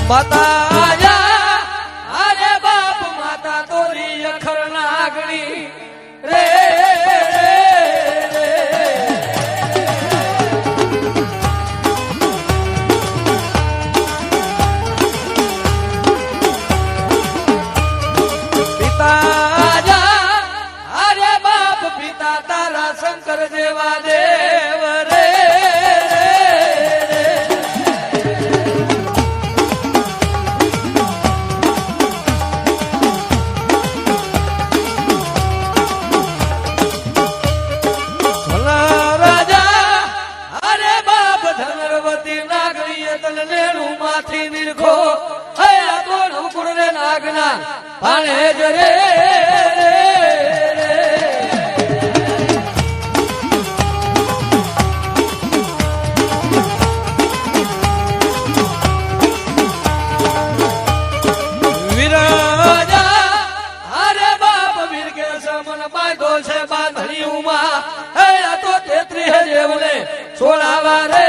માતા અરે બાપ માતા તોરી અખર નાગણી રે શંકર જેવા દેવ રે રાજા અરે બાપ ધનરવતી નાગરીએ તન નેણું માથી નિરખો હયા તો નવકુળ રે નાગના ભાણે જ રે સોળાવા રે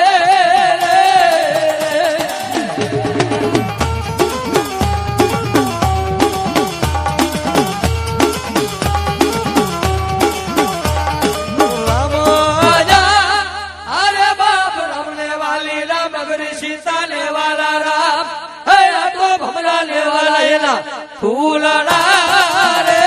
અરે બાપ રામને વાલી રામ નગરી સીતા ને વાલા રામ હે તો ભમરા ને વાલા એના ફૂલડા રે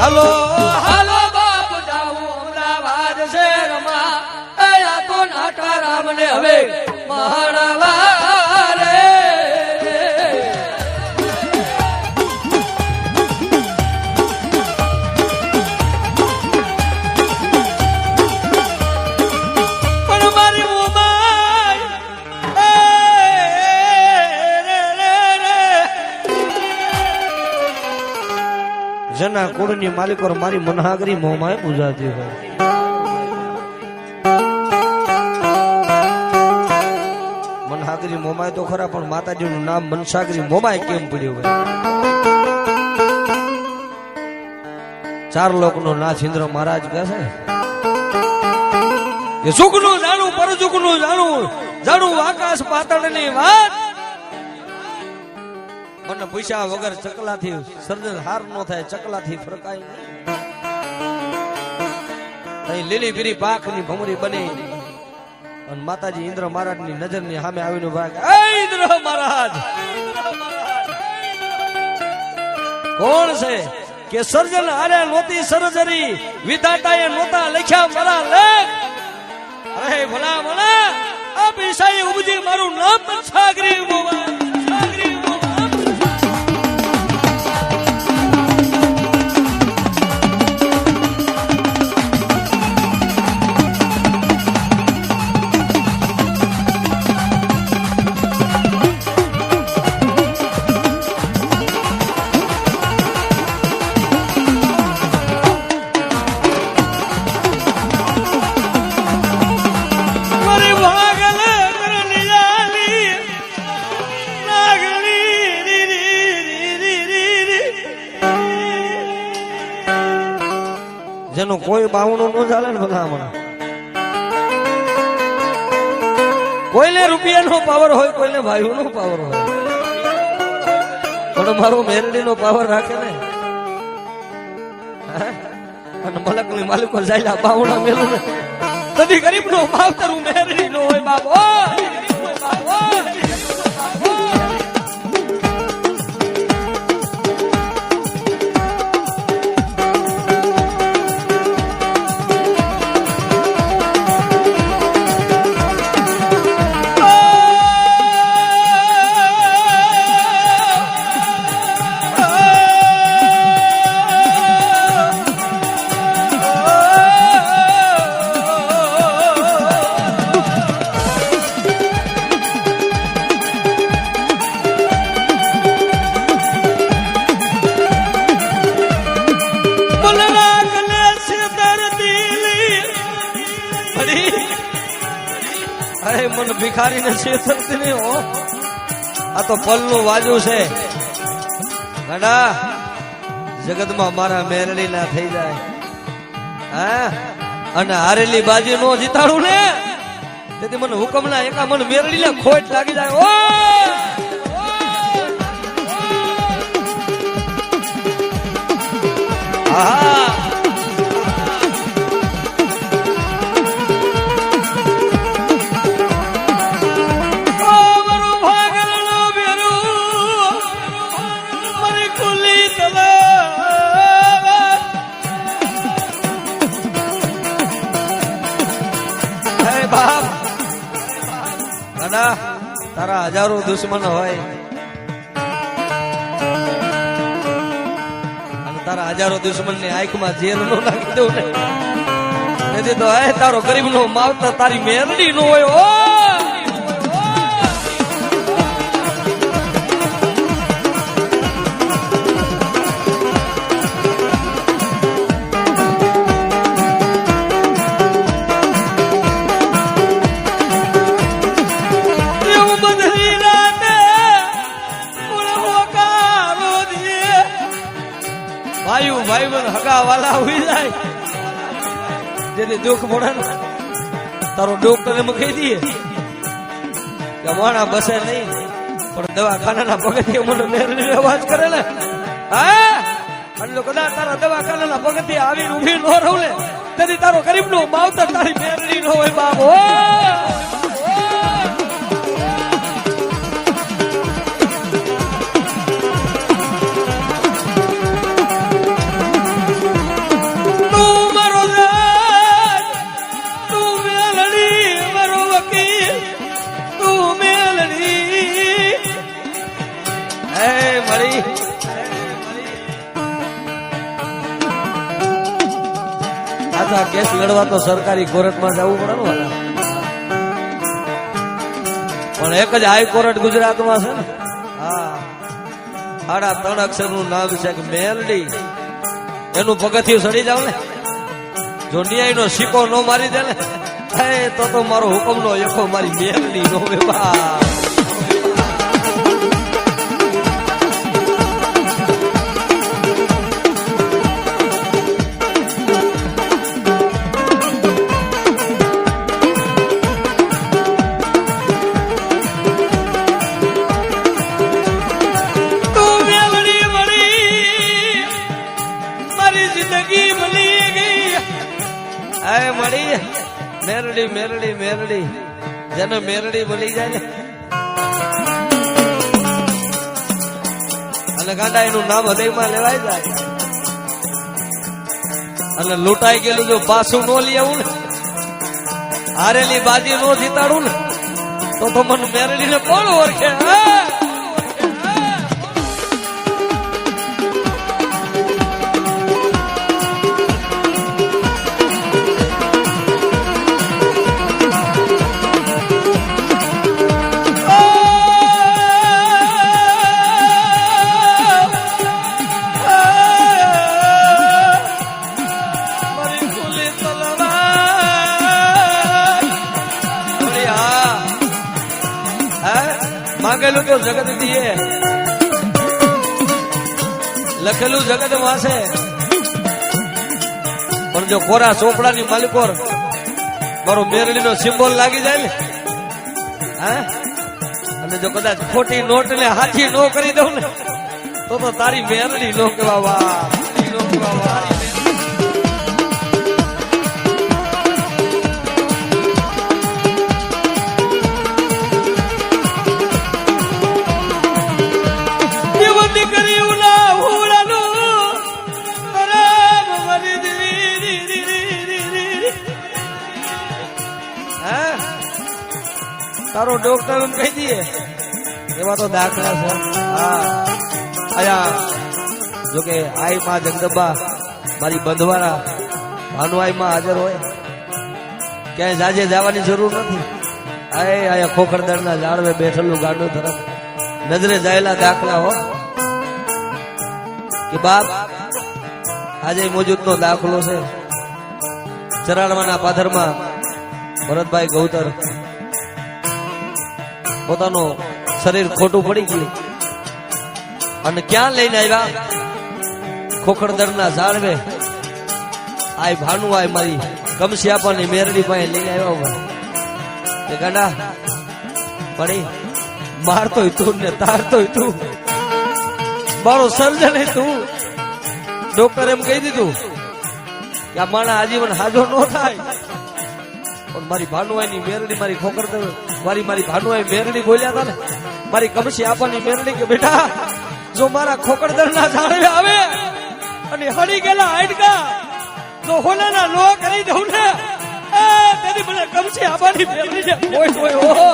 હાલો હાલો બાપ જાવું અમદાવાદ શહેરમાં અયા તો નાટા રામને હવે મહાણવા રે પણ મારી મોબાઈ જના કુળની માલિકો મારી મનહાગરી મોમાય પૂજાતી હોય મનહાગરી મોમાય તો ખરા પણ માતાજીનું નામ મનસાગરી મોમાય કેમ પડ્યું હોય ચાર લોકનો નાથ ઇન્દ્ર મહારાજ કહે છે કે સુખનું જાણું પરસુખનું જાણું આકાશ પાતાળની વાત મને પૈસા વગર ચકલાથી સર્જન હાર નો થાય ચકલાથી ફરકાય નહીં લીલી પીરી પાખની ભમરી બની અને માતાજી ઇન્દ્ર મહારાજ ની નજર ની સામે આવીને ભાગ ઇન્દ્ર મહારાજ કોણ છે કે સર્જન હારે નોતી સર્જરી વિધાતાએ નોતા લખ્યા મારા લેખ અરે ભલા ભલા આ પૈસાએ ઉપજી મારું નામ સાગરી મોવા જેનું કોઈ બાવણું ન ચાલે ને બધા હમણાં કોઈને રૂપિયાનો પાવર હોય કોઈને ભાઈઓનો પાવર હોય પણ મારો મેરડીનો પાવર રાખે ને અને મલકની માલિકો જાય બાવણા મેલું ને કદી ગરીબનો ભાવ તારું મેરડીનો હોય બાપો અરે મન ભિખારી ને છેતરતી નહીં હો આ તો પલનું વાજુ છે ગાડા જગતમાં મારા મેરડી ના થઈ જાય હા અને હારેલી બાજી નો જીતાડું ને તેથી મને હુકમ ના એકા મને મેરડી ને ખોટ લાગી જાય ઓ હા તારા હજારો દુશ્મન હોય અને તારા હજારો દુશ્મન ની આંખમાં જેલ નો નાખી દઉં ને તેથી તો હે તારો ગરીબ નો માવતર તારી મેરડી નો હોય ઓ ભાઈ બન હગા વાલા હોઈ જાય જેને દુઃખ પડે ને તારો ડોક્ટર એમ કહી દઈએ કે માણા બસે નહીં પણ દવાખાનાના પગથિયે મને મેરડી અવાજ કરે ને હા એટલે કદાચ તારા દવાખાનાના પગથિયે આવી ઊભી ન રહું ને તેથી તારો ગરીબ નો માવતર તારી મેરડી નો હોય બાપ ઓ કેસ લડવા તો સરકારી કોર્ટમાં જવું પડે ને પણ એક જ હાઈકોર્ટ ગુજરાતમાં છે ને હા 3 અક્ષરનું નામ છે કે મેરડી એનું પગથિયું ચડી જાવ ને જો ન્યાયનો સિક્કો ન મારી દે ને તો મારો હુકમનો યખો મારી મેરડી નો વેપા મેરડી મેરડી મેરડી જેને મેરડી મળી જાય ને અને ગાંડા એનું નામ હૃદયમાં લેવાય જાય અને લૂંટાઈ ગયેલું જો પાછું ન લઈ આવું ને હારેલી બાજી નો જીતાડું ને તો મને મેરડી ને કોણ ઓળખે માંગેલું તો જગત દીએ લખેલું જગત વાસે પણ જો કોરા ચોપડાની માલિકોર મારો મેરડીનો સિમ્બોલ લાગી જાય ને હા અને જો કદાચ ખોટી નોટ ને હાથી નો કરી દઉં ને તો તારી મેરડી નો કહેવા તારો ડોક્ટર કહી દઈએ એવા તો દાખલા છે હા આયા જોકે આઈ માં જગદંબા મારી બંધવાળા ભાનુઆઈ માં હાજર હોય ક્યાંય જાજે જવાની જરૂર નથી આયા ખોખરદરના ઝાડવે બેઠેલું ગાડું તરફ નજરે જાયેલા દાખલા હો કે બાપ આજે મોજૂદનો દાખલો છે ચરાડવાના પાથરમાં ભરતભાઈ ગૌતર પોતાનું શરીર ખોટું પડી ગયું અને ક્યાં લઈને આવ્યા ખોખડદરના ઝાડવે આય ભાનુ આય મારી કમસિયાપાની મેરડી પાસે લઈને આવ્યો કે ગાંડા પડી મારતોય તું ને તારતોય તું, મારો સર્જન તું. ડોક્ટર એમ કહી દીધું કે આ માણા આજીવન હાજો ન થાય, પણ મારી ભાનુઆની મેરડી મારી ખોખરદર મારી ભાનુઆઈ મેરડી બોલ્યા હતા ને મારી કમસિયાપાની મેરડી કે બેટા જો મારા ખોખરદરના ઝાડવે આવે અને હળી ગયેલા હાડકા જો હોનાના લો કરી દઉં ને તેની મને કમસિયાપાની મેરડી ને કોઈ કોઈ ઓહો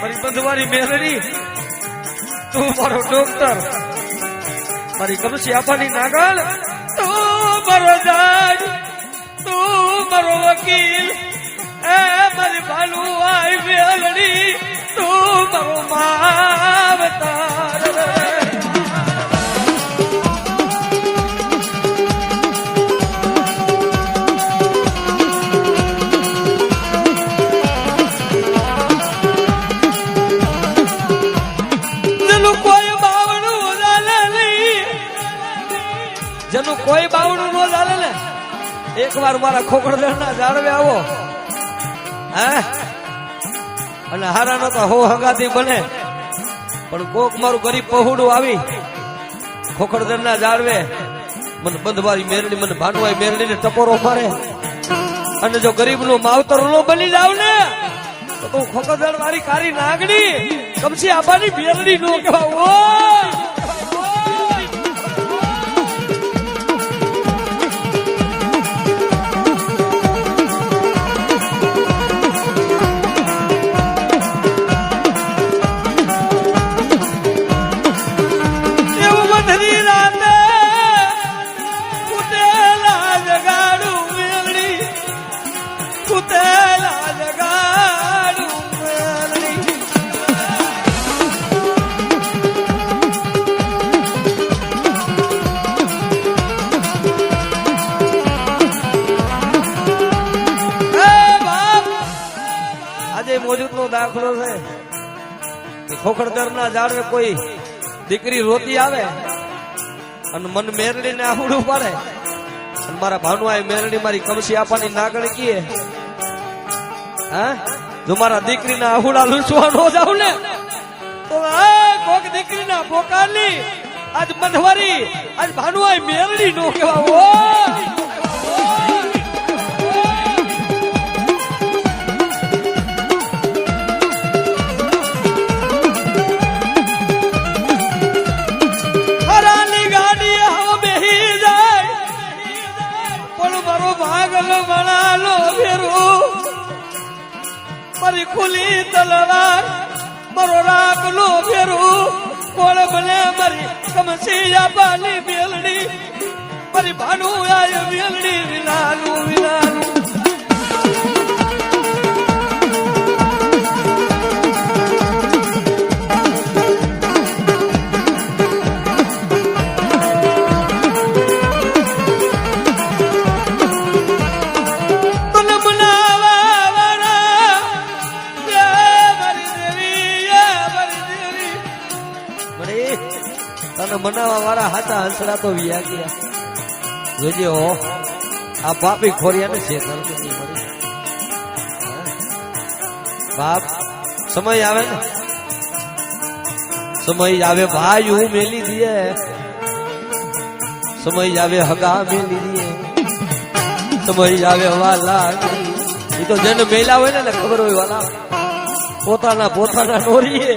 મારી બંધવારી મેલડી તું મારો ડોક્ટર, મારી કમસિયાપાની નાગલ તું મારો જજ, તું મારો વકીલ, એ મારી ભાલુ આઈ મેલડી તું મારો માવતર. જેનું કોઈ બાવણું નો ચાલે ને એક વાર મારા ખોખરદરના ઝાડવે આવો હે અને હારા નતા હો હંગાથી બને, પણ કોક મારું ગરીબ પહોડું આવી ખોખરદરના ઝાડવે મને બંધવારી મેરડી મને ભાનુઆઈ મેરડીને ટપોરો મારે અને જો ગરીબ નું માવતર નો બની જાવ ને તો તું ખોખરદર વાળી કારી નાગડી કમસિયાપાની મેરડી નો કહેવા. મોજૂદ નો દાખલો છે કે ખોખરદરના ઝાડવે કોઈ દીકરી રોતી આવે અને મન મેરડીને આહુડું પાડે અને મારા ભાનુઆઈ મેરડી મારી કમસિયાપાની નાગણી કીએ હા જો મારા દીકરીના આહુડા લૂંટવા નો જાવ ને તો કોક દીકરીના પોકારની આજ બંધવારી આજ ભાનુઆઈ મેરડી નો કહેવા. મારી ખુલી તલવાર મારો રાખલો ફેરું કોળ બને મારી કમસિયાપાની મેલડી મારી ભાનુ આય મેલડી વિનાનું વિનાનું. મનાવા વાળા હાથા હંસડા તો વ્યા ગયા જોજે હો આ પાપી ખોરિયાને છે બાપ. સમય આવે ને સમય આવે ભાઈ હું મેલી દીએ, સમય આવે હગા મેલી દીએ, સમય આવે વાલા એ તો જેને મેલા હોય ને ખબર હોય વાલા પોતાના પોતાના નોરીએ